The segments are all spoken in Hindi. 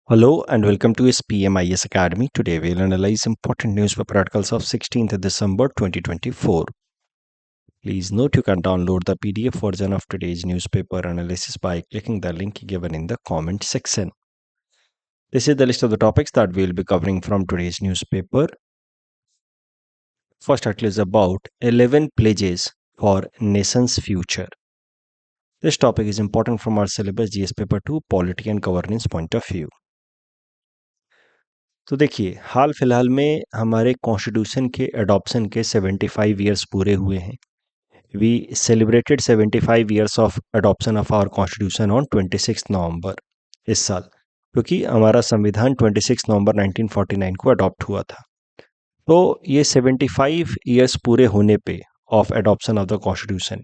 Hello and welcome to SPMIS Academy. Today we'll analyze important newspaper articles of 16th December 2024. Please note you can download the PDF version of today's newspaper analysis by clicking the link given in the comment section. This is the list of the topics that we'll be covering from today's newspaper. First article is about 11 pledges for nation's future. This topic is important from our syllabus GS paper 2 Polity and Governance point of view. तो देखिए हाल फिलहाल में हमारे कॉन्स्टिट्यूशन के एडॉप्शन के 75 ईयर्स पूरे हुए हैं. We celebrated 75 years of adoption of our constitution on 26 November इस साल, क्योंकि हमारा संविधान 26 नवंबर 1949 को अडॉप्ट हुआ था. तो ये 75 ईयर्स पूरे होने पे of adoption of the constitution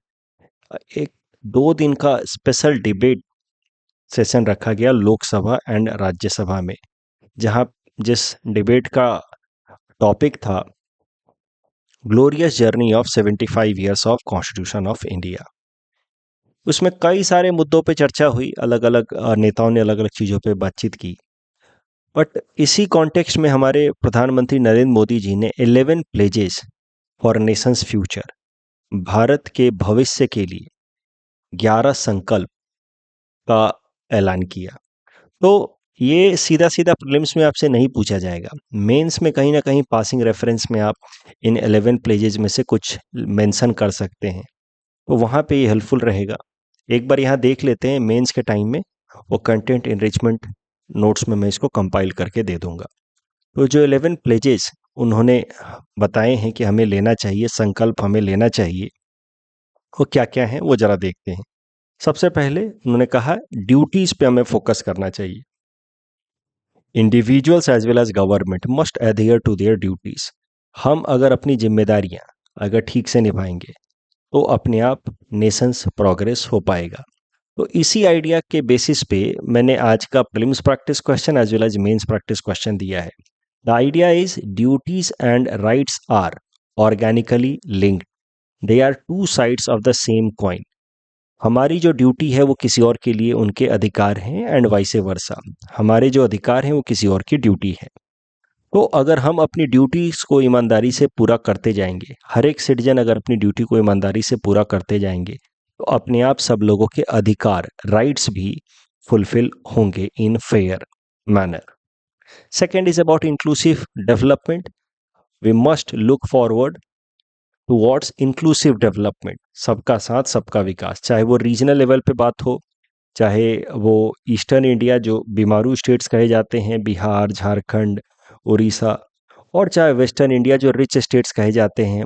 एक 2 दिन का स्पेशल डिबेट सेशन रखा गया लोकसभा एंड राज्यसभा में, जहां जिस डिबेट का टॉपिक था glorious journey of 75 years of constitution of India. उसमें कई सारे मुद्दों पे चर्चा हुई, अलग अलग नेताओं ने अलग अलग चीज़ों पे बातचीत की. बट इसी कॉन्टेक्स्ट में हमारे प्रधानमंत्री नरेंद्र मोदी जी ने 11 pledges for Nations future, Bharat के भविष्य के लिए 11 संकल्प का ऐलान किया. तो ये सीधा सीधा प्रीलिम्स में आपसे नहीं पूछा जाएगा. मेंस में कहीं ना कहीं पासिंग रेफरेंस में आप इन 11 प्लेजेज में से कुछ मेंशन कर सकते हैं, तो वहाँ पे ये हेल्पफुल रहेगा. एक बार यहाँ देख लेते हैं मेंस के टाइम में, वो कंटेंट इनरिचमेंट नोट्स में मैं इसको कंपाइल करके दे दूंगा. तो जो 11 प्लेजेस उन्होंने बताए हैं कि हमें लेना चाहिए, संकल्प हमें लेना चाहिए, वो क्या क्या हैं वो जरा देखते हैं. सबसे पहले उन्होंने कहा ड्यूटीज पे हमें फोकस करना चाहिए. Individuals as well as government must adhere to their duties. हम अगर अपनी जिम्मेदारियां अगर ठीक से निभाएंगे तो अपने आप नेशंस प्रोग्रेस हो पाएगा. तो इसी आइडिया के बेसिस पे मैंने आज का prelims practice question as well as mains practice question दिया है. The idea is duties and rights are organically linked. They are two sides of the same coin. हमारी जो ड्यूटी है वो किसी और के लिए उनके अधिकार हैं एंड वाइसे वर्सा. हमारे जो अधिकार हैं वो किसी और की ड्यूटी है. तो अगर हम अपनी ड्यूटीज को ईमानदारी से पूरा करते जाएंगे, हर एक सिटीजन अगर अपनी ड्यूटी को ईमानदारी से पूरा करते जाएंगे, तो अपने आप सब लोगों के अधिकार राइट्स भी फुलफिल होंगे in fair manner. Second is about inclusive development. We must look forward towards inclusive development. सबका साथ सबका विकास, चाहे वो रीजनल लेवल पे बात हो, चाहे वो ईस्टर्न इंडिया जो बीमारू स्टेट्स कहे जाते हैं, बिहार, झारखंड, उड़ीसा, और चाहे वेस्टर्न इंडिया जो रिच स्टेट्स कहे जाते हैं,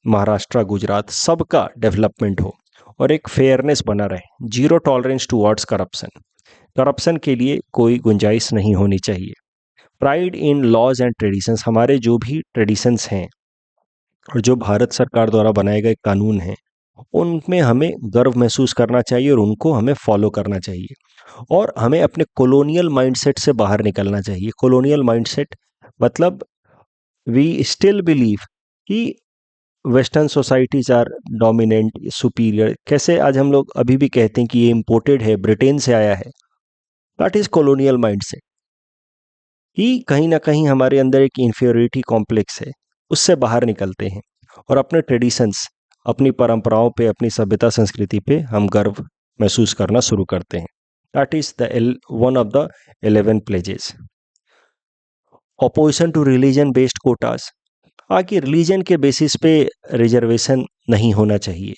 महाराष्ट्र, गुजरात, सबका डेवलपमेंट हो और एक फेयरनेस बना रहे. Zero tolerance towards corruption. Corruption के लिए कोई गुंजाइश नहीं होनी चाहिए. Pride in laws and traditions. हमारे जो भी ट्रेडिशंस हैं और जो भारत सरकार द्वारा बनाए गए कानून हैं, उनमें हमें गर्व महसूस करना चाहिए और उनको हमें फॉलो करना चाहिए. और हमें अपने कॉलोनियल माइंडसेट से बाहर निकलना चाहिए. कॉलोनियल माइंडसेट मतलब वी स्टिल बिलीव कि western societies are dominant, superior. कैसे आज हम लोग अभी भी कहते हैं कि ये इम्पोर्टेड है, ब्रिटेन से आया है. That is colonial mindset. कि कहीं ना कहीं हमारे अंदर एक इंफीरियरिटी कॉम्प्लेक्स है, उससे बाहर निकलते हैं और अपने ट्रेडिशंस, अपनी परंपराओं पे, अपनी सभ्यता संस्कृति पे हम गर्व महसूस करना शुरू करते हैं. That is the one of the 11 pledges. Opposition to religion based quotas. आगे रिलीजन के बेसिस पे रिजर्वेशन नहीं होना चाहिए.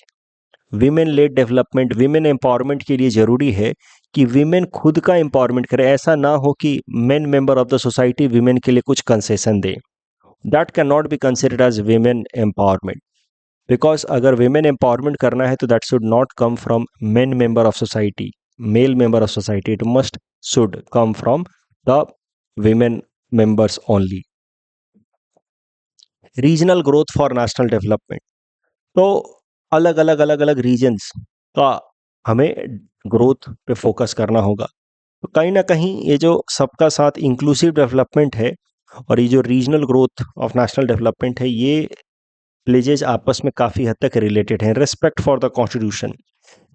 Women led development. Women empowerment के लिए जरूरी है कि विमेन खुद का एम्पावरमेंट करे. ऐसा ना हो कि men member of the society women के लिए कुछ कंसेशन दे. That can not be considered as women empowerment. Because अगर विमेन एम्पावरमेंट करना है तो that should not come from men member of society, male member of society. It must should come from the women members only. Regional growth for national development. तो अलग अलग रीजन्स का हमें ग्रोथ पे फोकस करना होगा. तो कहीं ना कहीं ये जो सबका साथ इंक्लूसिव डेवलपमेंट है और ये जो regional growth of national development है, ये प्लेजेस आपस में काफ़ी हद तक रिलेटेड हैं. Respect for the constitution.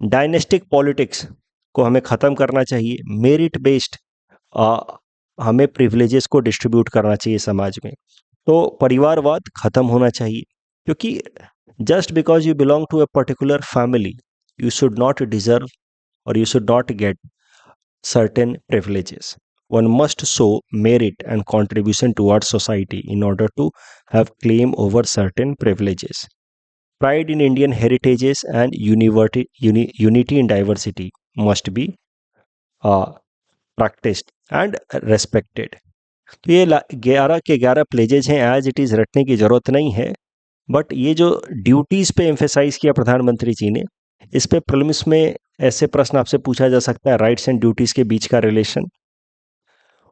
Dynastic politics को हमें ख़त्म करना चाहिए. मेरिट बेस्ड हमें प्रिविलेजेस को डिस्ट्रीब्यूट करना चाहिए समाज में। तो परिवारवाद खत्म होना चाहिए, क्योंकि just because you belong to a particular family you should not deserve or you should not get certain privileges. One must show merit and contribution towards society in order to have claim over certain privileges. Pride in Indian heritages and unity in diversity must be uh, practiced and respected. तो ये 11 के 11 प्लेजेज हैं, एज इट इज़ रटने की ज़रूरत नहीं है। बट ये जो ड्यूटीज़ पे एम्फेसाइज किया प्रधानमंत्री जी ने, इस पे प्रीलिम्स में ऐसे प्रश्न आपसे पूछा जा सकता है, राइट्स एंड ड्यूटीज़ के बीच का रिलेशन।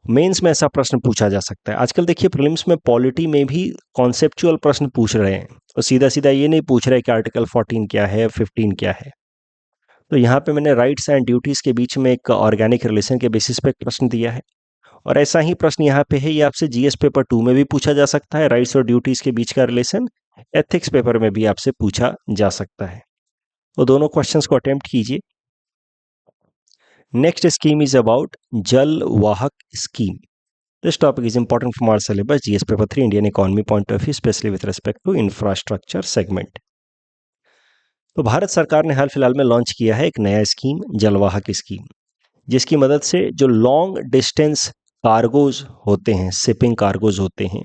मेंस में ऐसा प्रश्न पूछा जा सकता है। आजकल देखिए प्रीलिम्स में पॉलिटी में भी कॉन्सेप्चुअल प्रश्न पूछ रहे हैं, तो सीधा सीधा ये नहीं पूछ रहे कि आर्टिकल 14 क्या है, 15 क्या है। तो यहाँ पे मैंने राइट्स एंड ड्यूटीज़ के बीच में एक ऑर्गेनिक रिलेशन के बेसिस पे एक प्रश्न दिया है। और ऐसा ही प्रश्न यहाँ पे है, ये आपसे जीएस पेपर 2 में भी पूछा जा सकता है, राइट्स और ड्यूटीज़ के बीच का रिलेशन। एथिक्स पेपर में भी आपसे पूछा जा सकता है। तो दोनों क्वेश्चंस को अटेम्प्ट कीजिए। Next scheme is about Jal Vahak scheme. This topic is important from our syllabus GS paper 3 Indian economy point of view, specially with respect to infrastructure segment. तो भारत सरकार ने हाल फिलहाल में लॉन्च किया है एक नया स्कीम, जलवाहक स्कीम, जिसकी मदद से जो लॉन्ग डिस्टेंस कार्गोज होते हैं, शिपिंग कार्गोज होते हैं,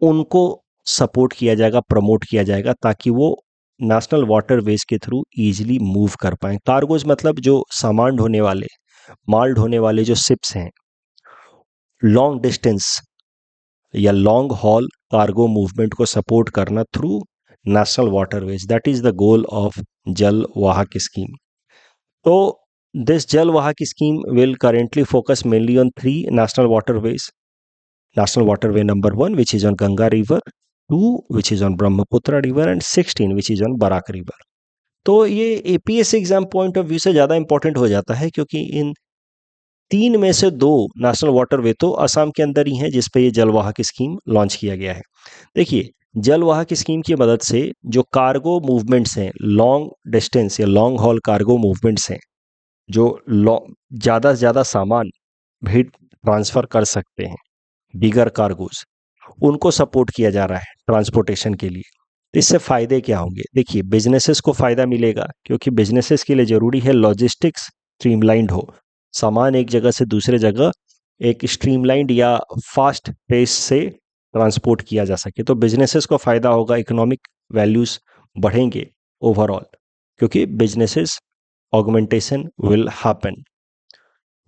उनको सपोर्ट किया जाएगा, प्रमोट किया जाएगा, ताकि वो नेशनल वाटरवेज के थ्रू इजीली मूव कर पाएँ। कार्गोज मतलब जो सामान ढोने वाले, माल ढोने वाले जो शिप्स हैं, लॉन्ग डिस्टेंस या लॉन्ग हॉल कार्गो मूवमेंट को सपोर्ट करना through national waterways, that is the goal of जल वाहक स्कीम। तो दिस जल Vahak scheme will currently focus mainly on 3 national waterways. National waterway number 1 which is on Ganga river, 2 which is on Brahmaputra river and 16 which is on Barak river. तो ये APSC exam point of view से ज़्यादा इंपॉर्टेंट हो जाता है, क्योंकि इन 3 में से 2 नेशनल वाटरवे तो असम के अंदर ही हैं, जिस पे ये जलवाहक स्कीम लॉन्च किया गया है। देखिए, जलवाहक स्कीम की मदद से जो कार्गो मूवमेंट्स हैं, लॉन्ग डिस्टेंस या लॉन्ग हॉल कार्गो मूवमेंट्स हैं, जो ज़्यादा से ज़्यादा सामान भी ट्रांसफ़र कर सकते हैं, बिगर कार्गोज, उनको सपोर्ट किया जा रहा है ट्रांसपोर्टेशन के लिए। इससे फ़ायदे क्या होंगे? देखिए, बिजनेसेस को फ़ायदा मिलेगा, क्योंकि बिजनेसेस के लिए ज़रूरी है लॉजिस्टिक्स स्ट्रीमलाइंड हो, सामान एक जगह से दूसरे जगह एक स्ट्रीमलाइंड या फास्ट पेस से ट्रांसपोर्ट किया जा सके। तो बिजनेसेस को फ़ायदा होगा, इकोनॉमिक वैल्यूज़ बढ़ेंगे ओवरऑल, क्योंकि बिजनेसेस ऑगमेंटेशन विल हैपन।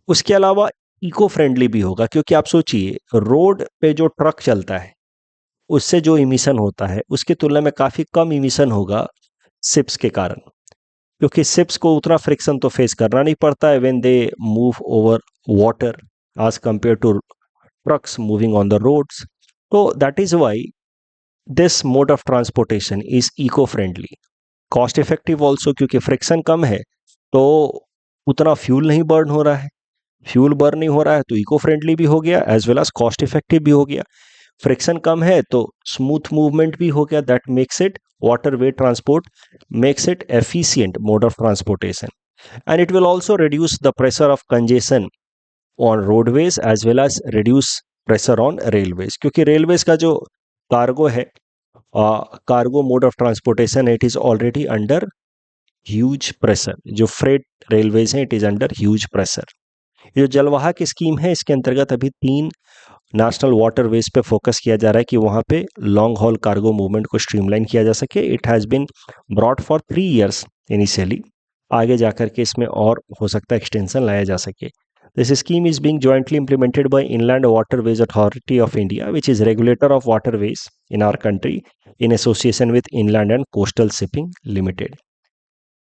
उसके अलावा इको फ्रेंडली भी होगा, क्योंकि आप सोचिए रोड पे जो ट्रक चलता है उससे जो इमिशन होता है उसकी तुलना में काफ़ी कम इमिशन होगा शिप्स के कारण, क्योंकि शिप्स को उतना फ्रिक्शन तो फेस करना नहीं पड़ता है when they move over water as compare to trucks moving on the roads. तो that is why this mode of transportation is eco friendly, cost effective also, क्योंकि फ्रिक्शन कम है तो उतना फ्यूल नहीं बर्न हो रहा है, फ्यूल बर्न नहीं हो रहा है तो इको फ्रेंडली भी हो गया as well as cost effective भी हो गया। फ्रिक्शन कम है तो स्मूथ मूवमेंट भी हो गया, that makes it water way transport, makes it efficient mode of transportation, and it will also reduce the pressure of congestion on roadways as well as reduce pressure on railways, क्योंकि रेलवेज का जो कार्गो है, cargo mode of transportation, it is already under huge pressure. जो फ्रेट रेलवेज हैं, it is under huge pressure. ये जो जलवाहक स्कीम है, इसके अंतर्गत अभी 3 नेशनल वाटरवेज पे फोकस किया जा रहा है कि वहाँ पे लॉन्ग हॉल कार्गो मूवमेंट को स्ट्रीमलाइन किया जा सके। It has been brought for 3 years initially, आगे जाकर के इसमें और हो सकता है एक्सटेंशन लाया जा सके। This scheme is being jointly implemented by Inland Waterways Authority of India, which is regulator of waterways in our country, in association with Inland and Coastal Shipping Limited.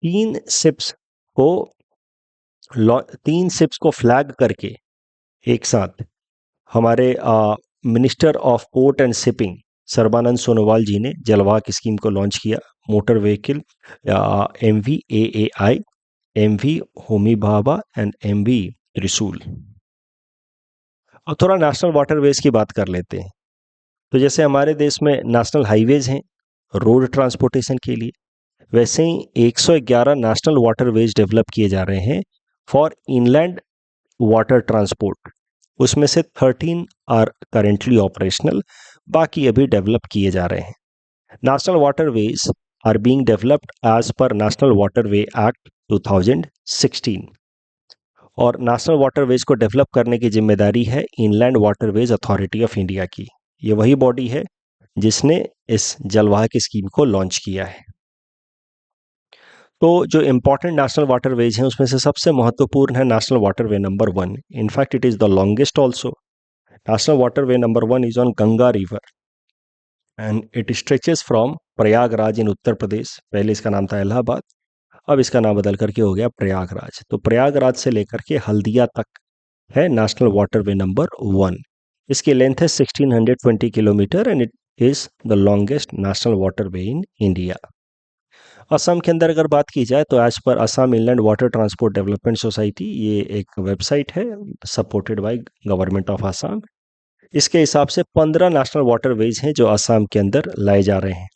3 ships को फ्लैग करके एक साथ हमारे minister of port and shipping Sarbananda Sonowal ji ने जलवाहक स्कीम को लॉन्च किया। Motor vehicle MV-AAI, MV Homi Bhabha and MV Trishul. अब थोड़ा नेशनल वाटरवेज की बात कर लेते हैं। तो जैसे हमारे देश में नेशनल हाईवेज हैं रोड ट्रांसपोर्टेशन के लिए, वैसे ही 111 नेशनल वाटरवेज डेवलप किए जा रहे हैं फॉर इनलैंड वाटर ट्रांसपोर्ट। उसमें से 13 आर करेंटली ऑपरेशनल, बाकी अभी डेवलप किए जा रहे हैं। National waterways are being developed as per national waterway act 2016, और नेशनल वाटरवेज को डेवलप करने की जिम्मेदारी है inland waterways authority of India की। ये वही बॉडी है जिसने इस जलवाहक स्कीम को लॉन्च किया है। तो जो इंपॉर्टेंट नेशनल वाटरवेज हैं उसमें से सबसे महत्वपूर्ण है national waterway number 1। In fact it is the longest also. National waterway number 1 is on Ganga river and it stretches from Prayagraj in Uttar Pradesh. पहले इसका नाम था इलाहाबाद, अब इसका नाम बदल करके हो गया प्रयागराज। तो प्रयागराज से लेकर के हल्दिया तक है नेशनल वाटरवे नंबर 1। इसकी लेंथ है 1620 kilometre and it is the longest national waterway in India. Assam के अंदर अगर बात की जाए तो as per Assam inland water transport development society, ये एक वेबसाइट है supported by government of Assam. इसके हिसाब से 15 नेशनल वाटरवेज हैं जो असम के अंदर लाए जा रहे हैं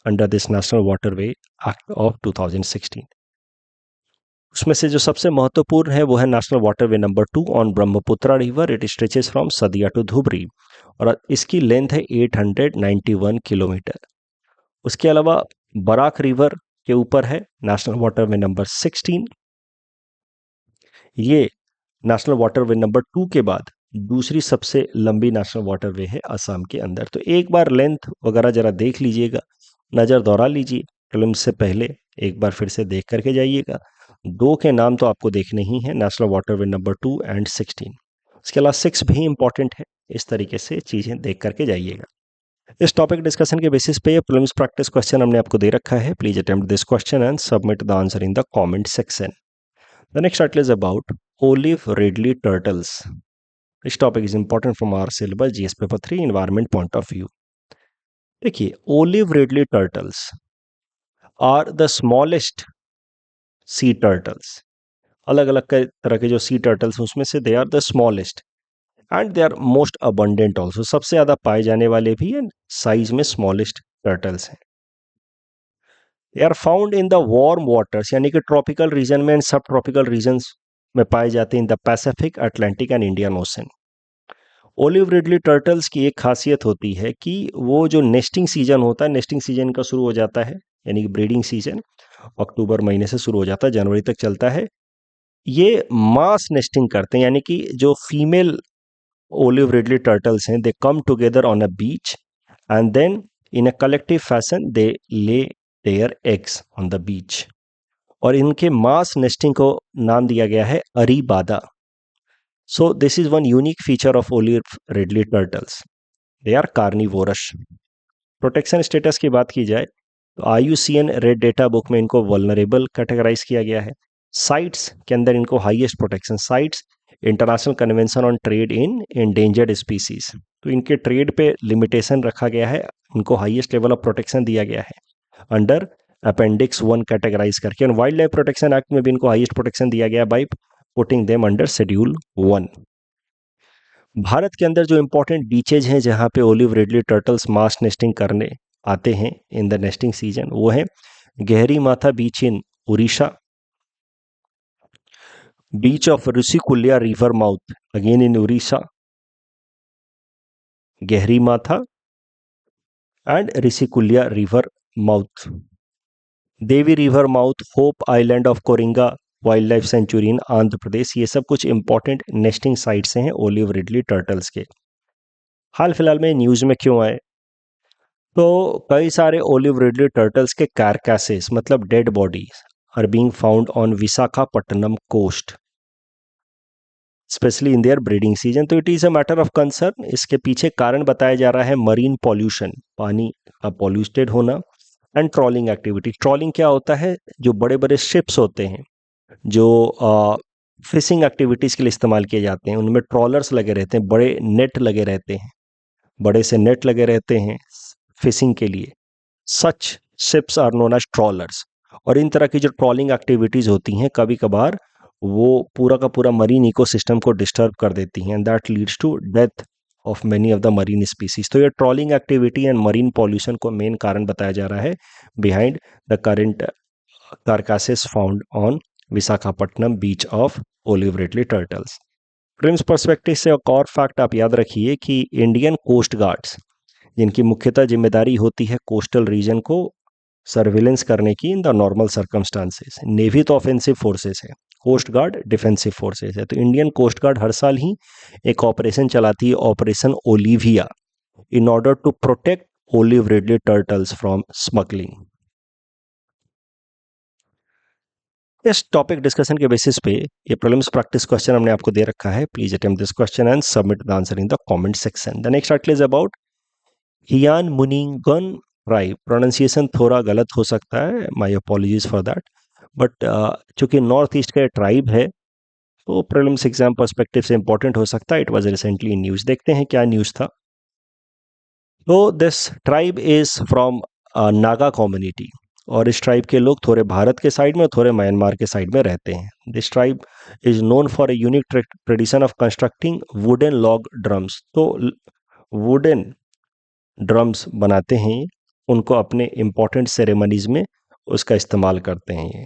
under this national waterway act of 2016। उसमें से जो सबसे महत्वपूर्ण है वो है national waterway number 2 on Brahmaputra river. It stretches from Sadiya to Dhubri और इसकी लेंथ है 891 किलोमीटर। उसके अलावा बराक रिवर के ऊपर है नेशनल वाटरवे नंबर 16। ये नेशनल वाटरवे नंबर 2 के बाद दूसरी सबसे लंबी नेशनल वाटरवे है असम के अंदर। तो एक बार लेंथ वगैरह जरा देख लीजिएगा, नज़र दौड़ा लीजिए फिल्म से पहले, एक बार फिर से देख करके जाइएगा। 2 के नाम तो आपको देखने ही है, नेशनल वाटरवे नंबर 2 एंड 16। इसके अलावा 6 भी इंपॉर्टेंट है। इस तरीके से चीज़ें देख करके जाइएगा। इस टॉपिक डिस्कशन के बेसिस पे ये प्रीलिम्स प्रैक्टिस क्वेश्चन हमने आपको दे रखा है। Please attempt this question and submit the answer in the comment section. The next title is about olive ridley turtles. This topic is important from our syllabus GS paper 3 environment point of view. देखिए, olive ridley turtles are the smallest sea turtles. अलग अलग तरह के जो सी टर्टल्स हैं उसमें से they are the smallest and they are most abundant also. सबसे ज्यादा पाए जाने वाले भी हैं, साइज में स्मॉलेस्ट टर्टल्स हैं। They are found in the warm waters, यानी कि ट्रॉपिकल रीजन में एंड सब ट्रॉपिकल रीजन्स में पाए जाते हैं in the Pacific, Atlantic and Indian Ocean. Olive ridley turtles की एक खासियत होती है कि वो जो नेस्टिंग सीजन होता है, नेस्टिंग सीजन का शुरू हो जाता है, यानी कि ब्रीडिंग सीजन अक्टूबर महीने से शुरू हो जाता है, जनवरी तक चलता है। ये मास नेस्टिंग करते हैं, यानी कि जो फीमेल ओलिव रिडली टर्टल्स हैं, they come together on a beach and then in a collective fashion they lay their eggs on the beach. और इनके मास नेस्टिंग को नाम दिया गया है arribada. So this is one unique feature of olive ridley turtles. They are carnivorous. Protection status की बात की जाए तो IUCN रेड डेटा बुक में इनको वल्नरेबल कैटेगराइज किया गया है। साइट्स के अंदर इनको highest protection, sites international convention on trade in endangered species, तो इनके ट्रेड पे लिमिटेशन रखा गया है, इनको हाईएस्ट लेवल ऑफ प्रोटेक्शन दिया गया है अंडर अपेंडिक्स 1 कैटेगराइज करके। और वाइल्ड लाइफ प्रोटेक्शन एक्ट में भी इनको हाईएस्ट प्रोटेक्शन दिया गया by putting them under schedule 1। Bharat के अंदर जो इंपॉर्टेंट बीचेज हैं जहां पे olive ridley turtles mass nesting करने आते हैं इन द नेस्टिंग सीजन, वो है Gahirmatha beach in Orissa, beach of Rushikulya river mouth again in Orissa, Gahirmatha and Rushikulya river mouth, Devi river mouth, hope island of Coringa wildlife sanctuary in Andhra Pradesh. ये सब कुछ इंपॉर्टेंट नेस्टिंग साइट्स हैं ओलिव रिडली टर्टल्स के। हाल फिलहाल में न्यूज में क्यों आए, तो कई सारे ओलिव रिडली टर्टल्स के कारकैसेस मतलब dead bodies are being found on Visakhapatnam coast specially in their breeding season. तो it is a matter of concern. इसके पीछे कारण बताया जा रहा है मरीन पॉल्यूशन, पानी का पॉल्यूटेड होना, एंड ट्रॉलिंग एक्टिविटी। ट्रॉलिंग क्या होता है, जो बड़े बड़े शिप्स होते हैं जो फिशिंग एक्टिविटीज के लिए इस्तेमाल किए जाते हैं, उनमें ट्रॉलर्स लगे रहते हैं, बड़े नेट लगे रहते हैं, बड़े से नेट लगे रहते हैं फिशिंग के लिए। Such ships are known as trawlers. और इन तरह की जो ट्रॉलिंग एक्टिविटीज होती हैं कभी कभार वो पूरा का पूरा मरीन इकोसिस्टम को डिस्टर्ब कर देती हैं and that leads to death of many of the marine species. तो ये trolling activity and marine pollution को मेन कारण बताया जा रहा है behind the current carcasses found on Visakhapatnam beach of olive ridley turtles. Prelims perspective से एक और फैक्ट आप याद रखिए कि इंडियन कोस्ट गार्ड्स, जिनकी मुख्यतः जिम्मेदारी होती है कोस्टल रीजन को सर्विलेंस करने की in the normal circumstances. Navy तो ऑफेंसिव फोर्सेस है, कोस्ट गार्ड डिफेंसिव फोर्सेस है। तो इंडियन कोस्ट गार्ड हर साल ही एक ऑपरेशन चलाती है, operation Olivia, in order to protect olive ridley turtles from smuggling. इस टॉपिक डिस्कशन के बेसिस पे ये प्रीलिम्स प्रैक्टिस क्वेश्चन हमने आपको दे रखा है। Please attempt this question and submit the answer in the comment section. The next article is about Khiamniungan tribe. Pronunciation थोड़ा गलत हो सकता है, my apologies for that, but चूंकि नॉर्थ ईस्ट का ट्राइब है तो प्रीलिम्स एग्जाम पर्सपेक्टिव से इंपॉर्टेंट हो सकता है। It was recently news. देखते हैं क्या न्यूज था। तो this tribe is from Naga community, और इस ट्राइब के लोग थोड़े भारत के साइड में, थोड़े म्यांमार के साइड में रहते हैं। This tribe is known for a unique tradition of constructing wooden log drums. तो वुडन ड्रम्स बनाते हैं, उनको अपने इंपॉर्टेंट सेरेमनीज में उसका इस्तेमाल करते हैं। ये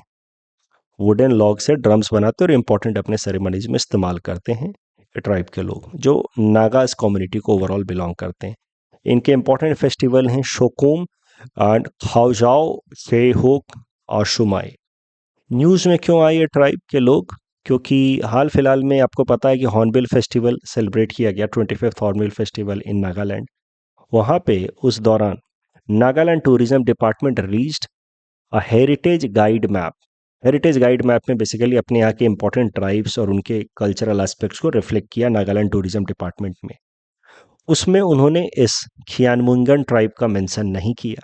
वुडन लॉग से ड्रम्स बनाते हैं और इंपॉर्टेंट अपने सेरेमनीज में इस्तेमाल करते हैं ट्राइब के लोग, जो नागास कम्युनिटी को ओवरऑल बिलोंग करते हैं। इनके इंपॉर्टेंट फेस्टिवल हैं शोकुम एंड खाओजाओ, फेहोक और शुमाई। न्यूज़ में क्यों आए ये ट्राइब के लोग? क्योंकि हाल फिलहाल में आपको पता है कि हॉर्नबिल फेस्टिवल सेलिब्रेट किया गया, 25th hornbill festival in Nagaland. वहाँ पे उस दौरान Nagaland tourism department released a heritage guide map. Heritage guide map में बेसिकली अपने यहाँ के इंपॉर्टेंट ट्राइब्स और उनके कल्चरल एस्पेक्ट्स को रिफ्लेक्ट किया नागालैंड टूरिज्म डिपार्टमेंट में। उसमें उन्होंने इस खियानमुंगन ट्राइब का मेंशन नहीं किया।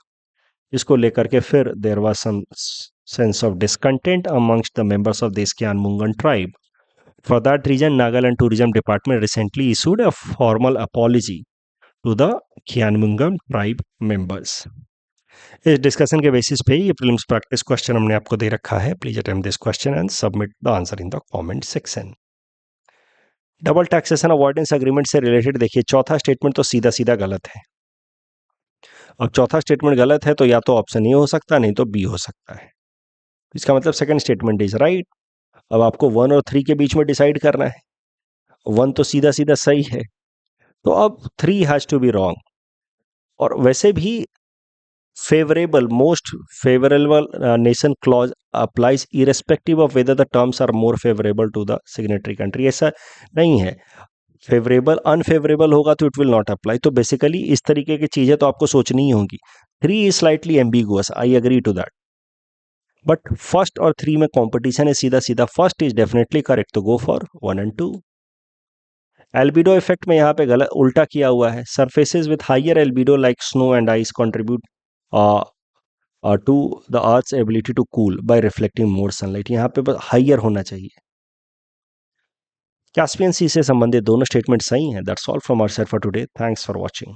इसको लेकर के फिर there was some sense of discontent amongst the members of this Khiamniungan tribe. For that reason Nagaland tourism department recently issued a formal apology to the Khiamniungan tribe members. इस डिस्कशन के बेसिस पे ये प्रीलिम्स प्रैक्टिस क्वेश्चन हमने आपको दे रखा है। Please attempt this question and submit the answer in the comment section. Double taxation avoidance agreement से रिलेटेड देखिए, चौथा स्टेटमेंट तो सीधा सीधा गलत है। अब चौथा स्टेटमेंट गलत है तो या तो ऑप्शन ए हो सकता है, नहीं तो बी हो सकता है। इसका मतलब सेकंड स्टेटमेंट इज राइट। अब आपको 1 और 3 के बीच में डिसाइड करना है। 1 तो सीधा सीधा सही है, तो अब 3 हैज टू बी रॉन्ग। और वैसे भी favorable, most favorable nation clause applies irrespective of whether the terms are more favorable to the signatory country। ऐसा नहीं है, फेवरेबल अनफेवरेबल होगा तो इट विल नॉट अप्लाई। तो बेसिकली इस तरीके की चीजें तो आपको सोचनी ही होंगी। 3 is slightly ambiguous, I agree to that, but first और 3 में कॉम्पिटिशन है सीधा सीधा। फर्स्ट इज डेफिनेटली करेक्ट, तो go for 1 and 2। Albedo effect में यहाँ पे गलत उल्टा किया हुआ है। Surfaces with higher albedo like snow and ice contribute to the earth's ability to cool by reflecting more sunlight. यहाँ पे बस हाइयर होना चाहिए। कैस्पियन सी से संबंधित दोनों स्टेटमेंट सही हैं। That's all from our side for today. Thanks for watching.